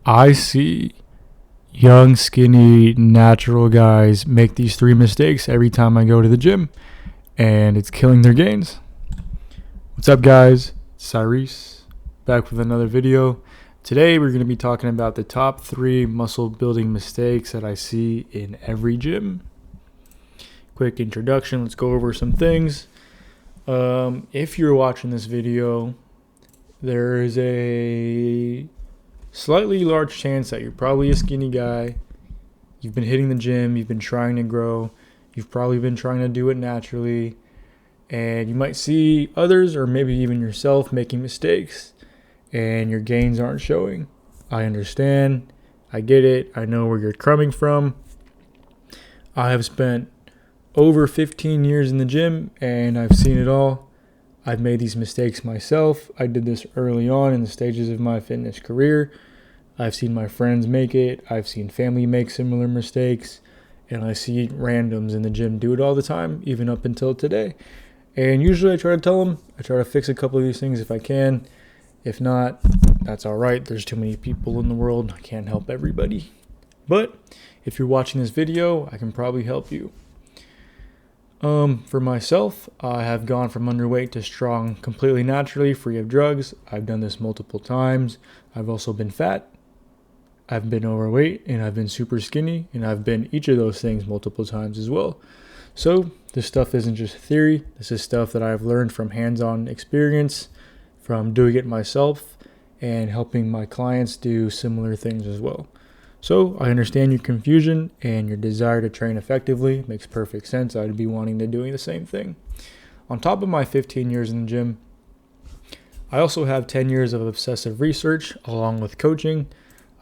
I see young, skinny, natural guys make these three mistakes every time I go to the gym, and it's killing their gains. What's up, guys? Cyrese, back with another video. Today, we're going to be talking about the top 3 muscle building mistakes that I see in every gym. Quick introduction, let's go over some things. If you're watching this video, there is a slightly large chance that you're probably a skinny guy. You've been hitting the gym, you've been trying to grow, you've probably been trying to do it naturally, and you might see others or maybe even yourself making mistakes and your gains aren't showing. I understand, I get it, I know where you're coming from. I have spent over 15 years in the gym and I've seen it all. I've made these mistakes myself. I did this early on in the stages of my fitness career. I've seen my friends make it. I've seen family make similar mistakes. And I see randoms in the gym do it all the time, even up until today. And usually I try to tell them, I try to fix a couple of these things if I can. If not, that's all right. There's too many people in the world. I can't help everybody. But if you're watching this video, I can probably help you. For myself, I have gone from underweight to strong completely naturally, free of drugs. I've done this multiple times. I've also been fat. I've been overweight, and I've been super skinny, and I've been each of those things multiple times as well. So this stuff isn't just theory. This is stuff that I've learned from hands-on experience, from doing it myself, and helping my clients do similar things as well. So I understand your confusion and your desire to train effectively. Makes perfect sense. I'd be wanting to doing the same thing. On top of my 15 years in the gym, I also have 10 years of obsessive research along with coaching.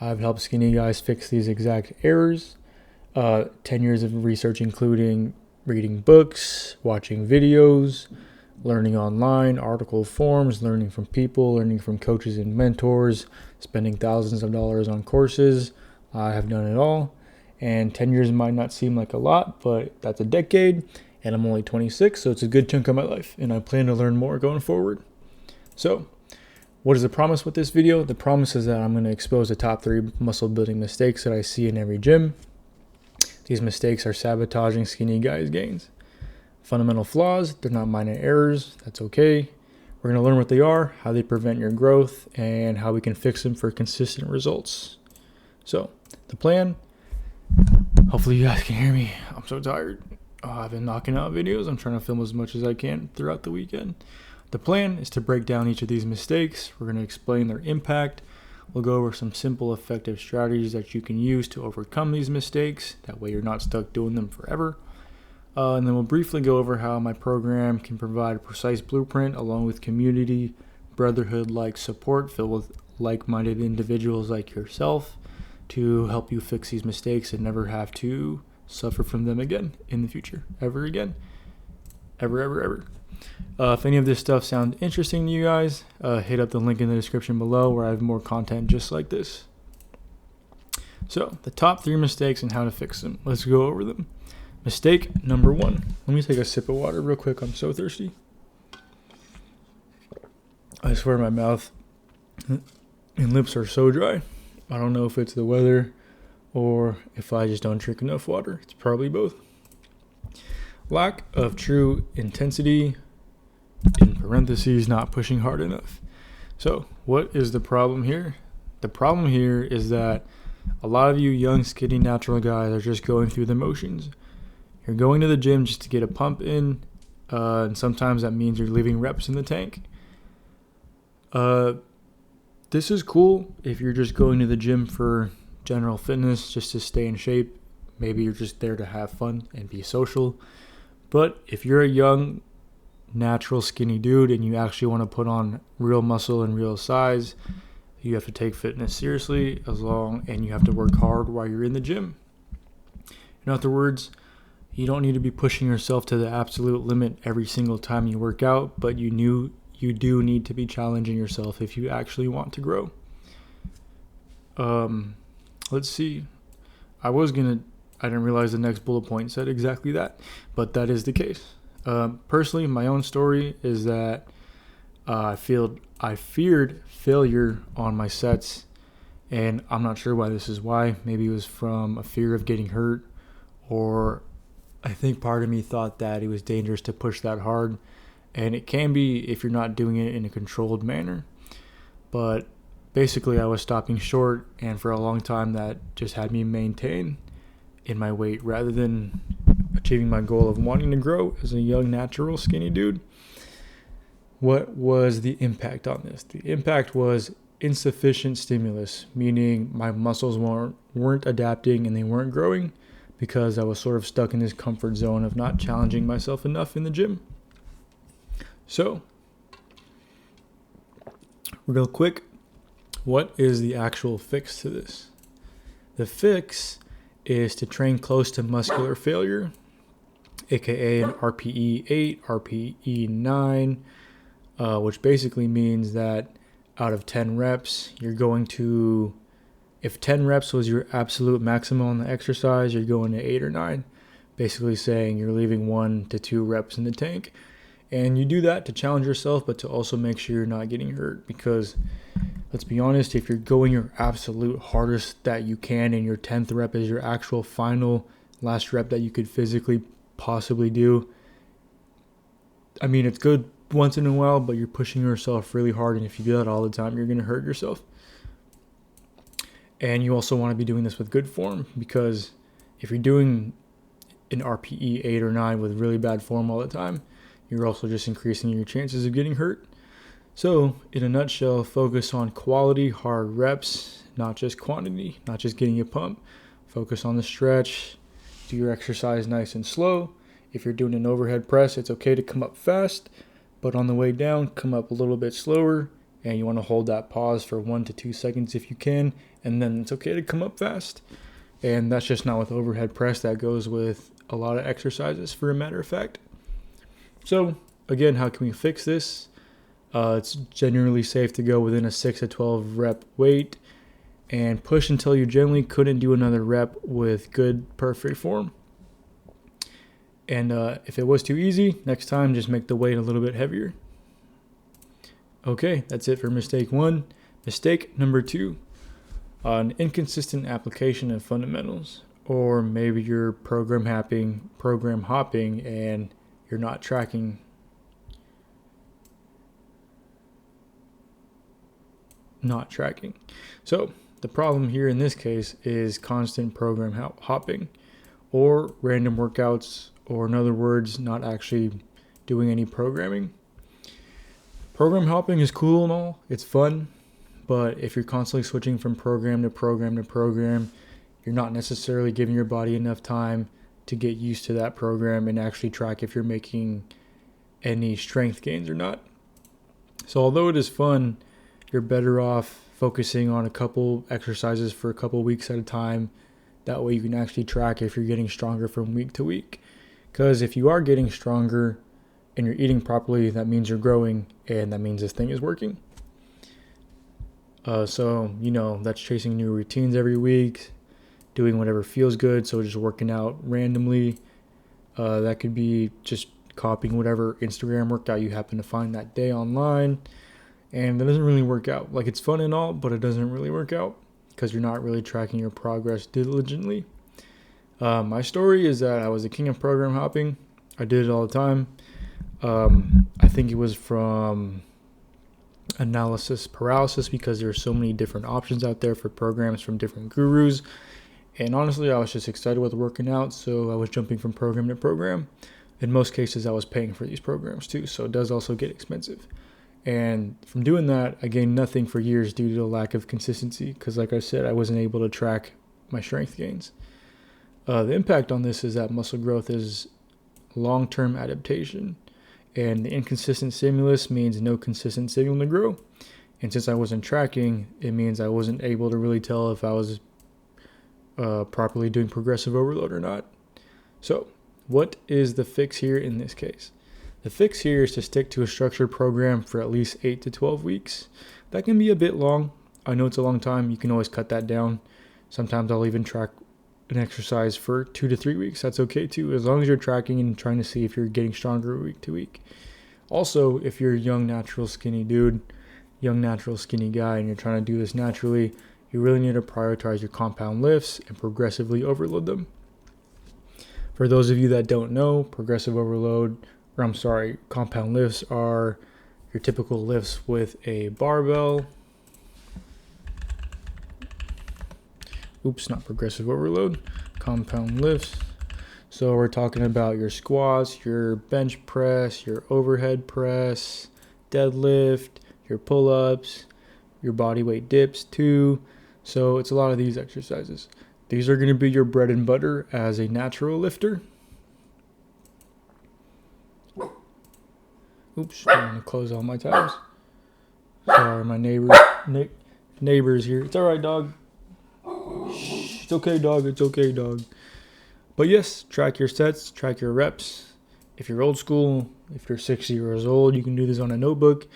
I've helped skinny guys fix these exact errors. 10 years of research including reading books, watching videos, learning online, article forums, learning from people, learning from coaches and mentors, spending thousands of dollars on courses. I have done it all, and 10 years might not seem like a lot, but that's a decade, and I'm only 26, so it's a good chunk of my life, and I plan to learn more going forward. So, what is the promise with this video? The promise is that I'm going to expose the top 3 muscle building mistakes that I see in every gym. These mistakes are sabotaging skinny guys' gains. Fundamental flaws, they're not minor errors, that's okay. We're going to learn what they are, how they prevent your growth, and how we can fix them for consistent results. So, the plan, hopefully you guys can hear me. I'm so tired. I've been knocking out videos. I'm trying to film as much as I can throughout the weekend. The plan is to break down each of these mistakes. We're going to explain their impact. We'll go over some simple, effective strategies that you can use to overcome these mistakes. That way you're not stuck doing them forever. And then we'll briefly go over how my program can provide a precise blueprint along with community, brotherhood-like support filled with like-minded individuals like yourself, to help you fix these mistakes and never have to suffer from them again in the future. Ever again. Ever. If any of this stuff sounds interesting to you guys, hit up the link in the description below where I have more content just like this. So, the top 3 mistakes and how to fix them. Let's go over them. Mistake number 1. Let me take a sip of water real quick. I'm so thirsty. I swear my mouth and lips are so dry. I don't know if it's the weather or if I just don't drink enough water. It's probably both. Lack of true intensity, in parentheses, not pushing hard enough. So, what is the problem here? The problem here is that a lot of you young, skinny, natural guys are just going through the motions. You're going to the gym just to get a pump in, and sometimes that means you're leaving reps in the tank. This is cool if you're just going to the gym for general fitness, just to stay in shape. Maybe you're just there to have fun and be social. But if you're a young, natural, skinny dude and you actually want to put on real muscle and real size, you have to take fitness seriously and you have to work hard while you're in the gym. In other words, you don't need to be pushing yourself to the absolute limit every single time you work out, but you do need to be challenging yourself if you actually want to grow. Let's see. I didn't realize the next bullet point said exactly that, but that is the case. Personally, my own story is that I feared failure on my sets And I'm not sure why this is why. Maybe it was from a fear of getting hurt, or I think part of me thought that it was dangerous to push that hard. And it can be if you're not doing it in a controlled manner. But basically, I was stopping short, and for a long time, that just had me maintain in my weight rather than achieving my goal of wanting to grow as a young, natural, skinny dude. What was the impact on this? The impact was insufficient stimulus, meaning my muscles weren't adapting and they weren't growing because I was sort of stuck in this comfort zone of not challenging myself enough in the gym. So, real quick, what is the actual fix to this? The fix is to train close to muscular failure, aka an RPE 8, RPE 9, which basically means that out of 10 reps, you're going to, if 10 reps was your absolute maximum on the exercise, you're going to 8 or 9, basically saying you're leaving 1 to 2 reps in the tank. And you do that to challenge yourself, but to also make sure you're not getting hurt, because let's be honest, if you're going your absolute hardest that you can and your 10th rep is your actual final last rep that you could physically possibly do, I mean, it's good once in a while, but you're pushing yourself really hard, and if you do that all the time, you're going to hurt yourself. And you also want to be doing this with good form, because if you're doing an RPE 8 or 9 with really bad form all the time, you're also just increasing your chances of getting hurt. So, in a nutshell, focus on quality, hard reps, not just quantity, not just getting a pump. Focus on the stretch. Do your exercise nice and slow. If you're doing an overhead press, it's okay to come up fast, but on the way down, come up a little bit slower, and you want to hold that pause for 1 to 2 seconds if you can, and then it's okay to come up fast. And that's just not with overhead press. That goes with a lot of exercises, for a matter of fact. So, again, how can we fix this? It's generally safe to go within a 6 to 12 rep weight and push until you generally couldn't do another rep with good, perfect form. And if it was too easy, next time just make the weight a little bit heavier. Okay, that's it for mistake 1. Mistake number 2, an inconsistent application of fundamentals. Or maybe you're program hopping, and you're not tracking. So the problem here in this case is constant program hopping or random workouts, or in other words, not actually doing any programming. Program hopping is cool and all, it's fun, but if you're constantly switching from program to program to program, you're not necessarily giving your body enough time to get used to that program and actually track if you're making any strength gains or not. So although it is fun, you're better off focusing on a couple exercises for a couple weeks at a time. That way you can actually track if you're getting stronger from week to week. Because if you are getting stronger and you're eating properly, that means you're growing, and that means this thing is working. So, that's chasing new routines every week, doing whatever feels good. So just working out randomly. That could be just copying whatever Instagram workout you happen to find that day online. And that doesn't really work out. Like, it's fun and all, but it doesn't really work out because you're not really tracking your progress diligently. My story is that I was a king of program hopping. I did it all the time. I think it was from analysis paralysis, because there are so many different options out there for programs from different gurus. And honestly, I was just excited with working out, so I was jumping from program to program. In most cases, I was paying for these programs too, so it does also get expensive. And from doing that, I gained nothing for years due to the lack of consistency, because like I said, I wasn't able to track my strength gains. The impact on this is that muscle growth is long-term adaptation, and the inconsistent stimulus means no consistent signal to grow. And since I wasn't tracking, it means I wasn't able to really tell if I was properly doing progressive overload or not. So, what is the fix here in this case? The fix here is to stick to a structured program for at least 8 to 12 weeks. That can be a bit long. I know it's a long time. You can always cut that down. Sometimes I'll even track an exercise for 2 to 3 weeks. That's okay too, as long as you're tracking and trying to see if you're getting stronger week to week. Also, if you're a young, natural, skinny dude, young, natural, skinny guy, and you're trying to do this naturally, you really need to prioritize your compound lifts and progressively overload them. For those of you that don't know, compound lifts are your typical lifts with a barbell. Not progressive overload, compound lifts. So we're talking about your squats, your bench press, your overhead press, deadlift, your pull-ups, your body weight dips too. So it's a lot of these exercises. These are going to be your bread and butter as a natural lifter. Oops, I'm going to close all my tabs. Sorry, my neighbor's here. It's all right, dog. Shh, it's okay, dog. It's okay, dog. But yes, track your sets, track your reps. If you're old school, if you're 60 years old, you can do this on a notebook.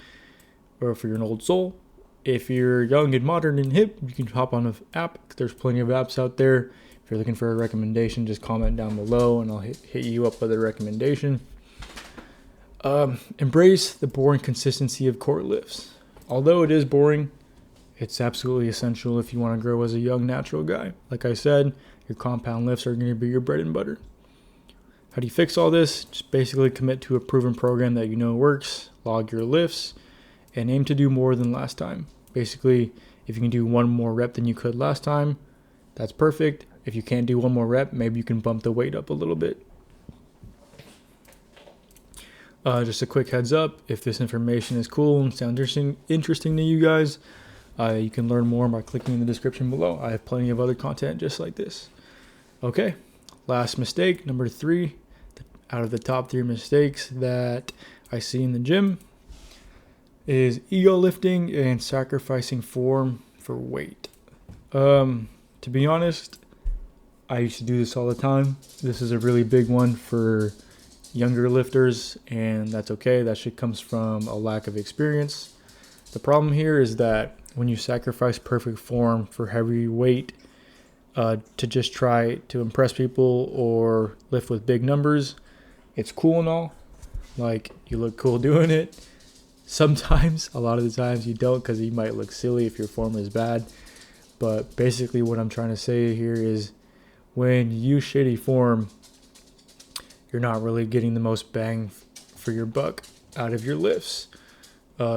Or if you're an old soul, if you're young and modern and hip, you can hop on an app. There's plenty of apps out there. If you're looking for a recommendation, just comment down below and I'll hit you up with a recommendation. Embrace the boring consistency of core lifts. Although it is boring, it's absolutely essential if you want to grow as a young natural guy. Like I said, your compound lifts are going to be your bread and butter. How do you fix all this? Just basically commit to a proven program that you know works, log your lifts, and aim to do more than last time. Basically, if you can do one more rep than you could last time, that's perfect. If you can't do one more rep, maybe you can bump the weight up a little bit. Just a quick heads up, if this information is cool and sounds interesting to you guys, you can learn more by clicking in the description below. I have plenty of other content just like this. Okay, last mistake, number 3, out of the top 3 mistakes that I see in the gym is ego lifting and sacrificing form for weight. To be honest, I used to do this all the time. This is a really big one for younger lifters, and that's okay. That shit comes from a lack of experience. The problem here is that when you sacrifice perfect form for heavy weight to just try to impress people or lift with big numbers, it's cool and all. Like, you look cool doing it. Sometimes, a lot of the times you don't, because you might look silly if your form is bad. But basically what I'm trying to say here is when you use shitty form, you're not really getting the most bang for your buck out of your lifts.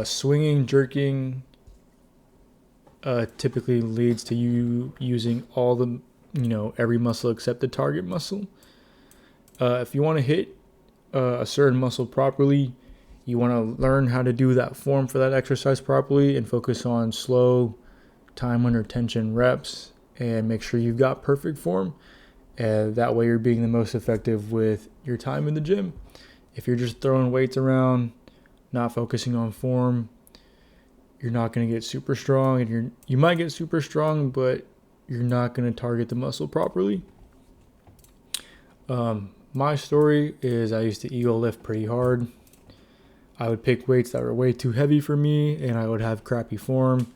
Swinging, jerking typically leads to you using all the, every muscle except the target muscle. If you want to hit a certain muscle properly, you want to learn how to do that form for that exercise properly and focus on slow, time under tension reps and make sure you've got perfect form. And that way you're being the most effective with your time in the gym. If you're just throwing weights around, not focusing on form, you're not going to get super strong, and you might get super strong, but you're not going to target the muscle properly. My story is I used to ego lift pretty hard. I would pick weights that were way too heavy for me, and I would have crappy form,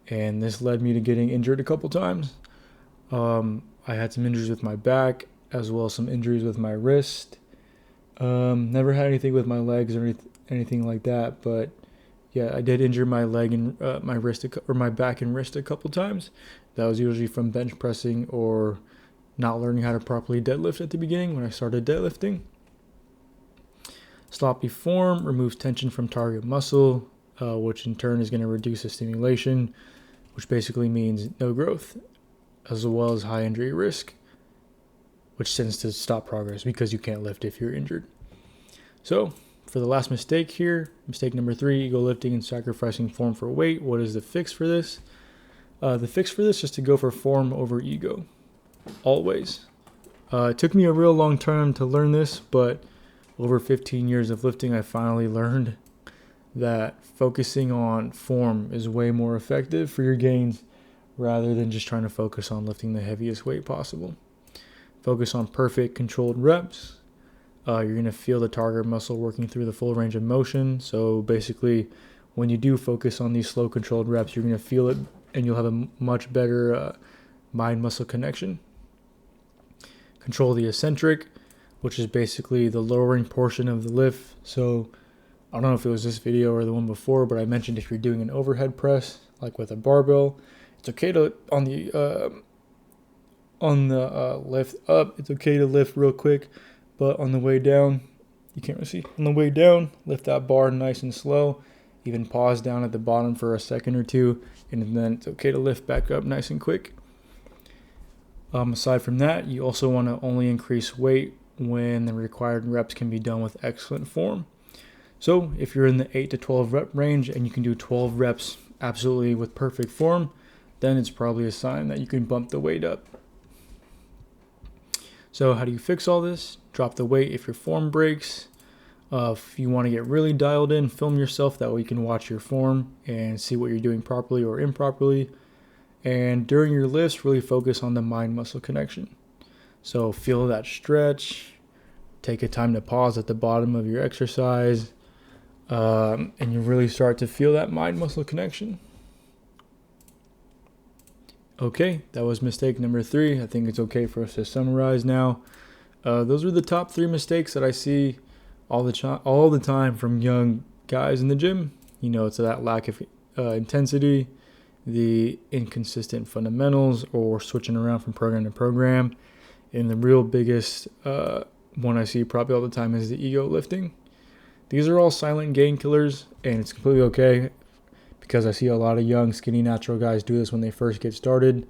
and this led me to getting injured a couple times. I had some injuries with my back, as well as some injuries with my wrist. Never had anything with my legs or anything like that, but yeah, I did injure my leg and my wrist or my back and wrist a couple times. That was usually from bench pressing or not learning how to properly deadlift at the beginning when I started deadlifting. Sloppy form removes tension from target muscle, which in turn is going to reduce the stimulation, which basically means no growth, as well as high injury risk, which tends to stop progress because you can't lift if you're injured. So, for the last mistake here, mistake number 3, ego lifting and sacrificing form for weight. What is the fix for this? The fix for this is to go for form over ego, always. It took me a real long time to learn this, but over 15 years of lifting, I finally learned that focusing on form is way more effective for your gains rather than just trying to focus on lifting the heaviest weight possible. Focus on perfect controlled reps. You're going to feel the target muscle working through the full range of motion. So basically, when you do focus on these slow controlled reps, you're going to feel it and you'll have a much better mind-muscle connection. Control the eccentric, which is basically the lowering portion of the lift. So I don't know if it was this video or the one before, but I mentioned if you're doing an overhead press, like with a barbell, It's okay to on the lift up, it's okay to lift real quick, but on the way down, you can't really see. On the way down, lift that bar nice and slow. Even pause down at the bottom for a second or two, and then it's okay to lift back up nice and quick. Aside from that, you also want to only increase weight when the required reps can be done with excellent form. So if you're in the 8 to 12 rep range and you can do 12 reps absolutely with perfect form, then it's probably a sign that you can bump the weight up. So how do you fix all this? Drop the weight if your form breaks. If you want to get really dialed in, film yourself. That way you can watch your form and see what you're doing properly or improperly. And during your lifts, really focus on the mind-muscle connection. So feel that stretch. Take a time to pause at the bottom of your exercise. And you really start to feel that mind-muscle connection. Okay, that was mistake number 3. I think it's okay for us to summarize now. Those are the top 3 mistakes that I see all the time from young guys in the gym. You know, it's that lack of intensity, the inconsistent fundamentals, or switching around from program to program. And the real biggest one I see probably all the time is the ego lifting. These are all silent gain killers, and it's completely okay because I see a lot of young, skinny, natural guys do this when they first get started.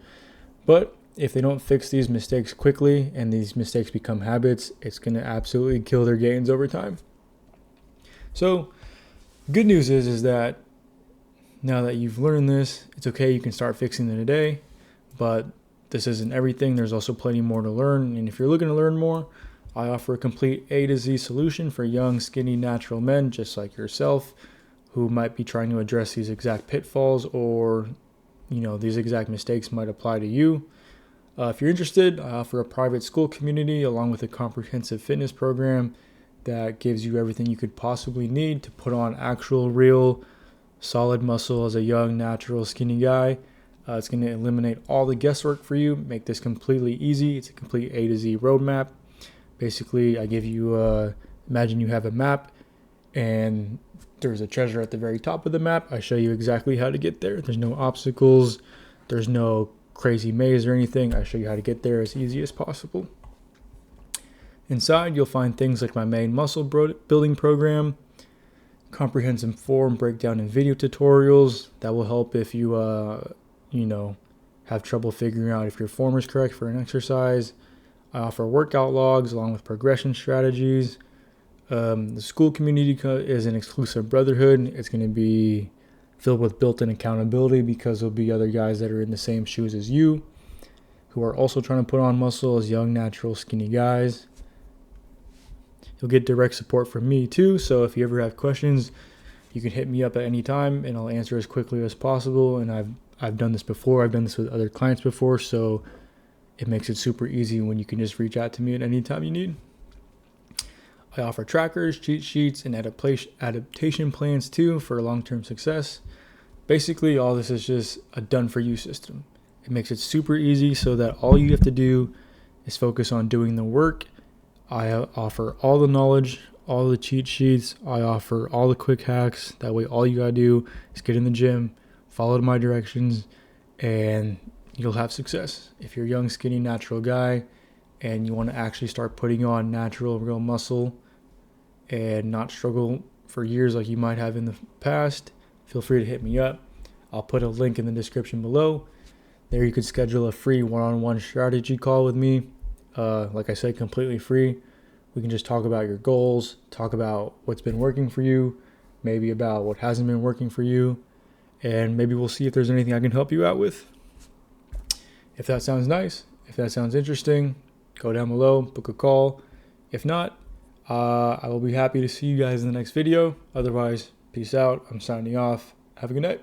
But if they don't fix these mistakes quickly and these mistakes become habits, it's going to absolutely kill their gains over time. So good news is that now that you've learned this, it's okay. You can start fixing it today, but this isn't everything. There's also plenty more to learn. And if you're looking to learn more, I offer a complete A to Z solution for young, skinny, natural men just like yourself who might be trying to address these exact pitfalls, or, you know, these exact mistakes might apply to you. If you're interested, I offer a private school community along with a comprehensive fitness program that gives you everything you could possibly need to put on actual, real, solid muscle as a young, natural, skinny guy. It's going to eliminate all the guesswork for you, make this completely easy. It's a complete A to Z roadmap. Basically, I give you, imagine you have a map and there's a treasure at the very top of the map. I show you exactly how to get there. There's no obstacles. There's no crazy maze or anything. I show you how to get there as easy as possible. Inside, you'll find things like my main muscle building program, comprehensive form breakdown and video tutorials that will help if you, have trouble figuring out if your form is correct for an exercise. I offer workout logs along with progression strategies. The school community is an exclusive brotherhood. It's going to be filled with built-in accountability because there'll be other guys that are in the same shoes as you who are also trying to put on muscle as young, natural, skinny guys. You'll get direct support from me too, so if you ever have questions, you can hit me up at any time and I'll answer as quickly as possible. And I've done this before. I've done this with other clients before, so it makes it super easy when you can just reach out to me at any time you need. I offer trackers, cheat sheets, and adaptation plans too for long-term success. Basically, all this is just a done-for-you system. It makes it super easy so that all you have to do is focus on doing the work. I offer all the knowledge, all the cheat sheets. I offer all the quick hacks. That way, all you gotta do is get in the gym, follow my directions, and you'll have success. If you're a young, skinny, natural guy and you want to actually start putting on natural, real muscle and not struggle for years like you might have in the past, feel free to hit me up. I'll put a link in the description below. There you could schedule a free one-on-one strategy call with me. Like I said, completely free. We can just talk about your goals, talk about what's been working for you, maybe about what hasn't been working for you, and maybe we'll see if there's anything I can help you out with. If that sounds nice, if that sounds interesting, go down below, book a call. If not, I will be happy to see you guys in the next video. Otherwise, peace out. I'm signing off. Have a good night.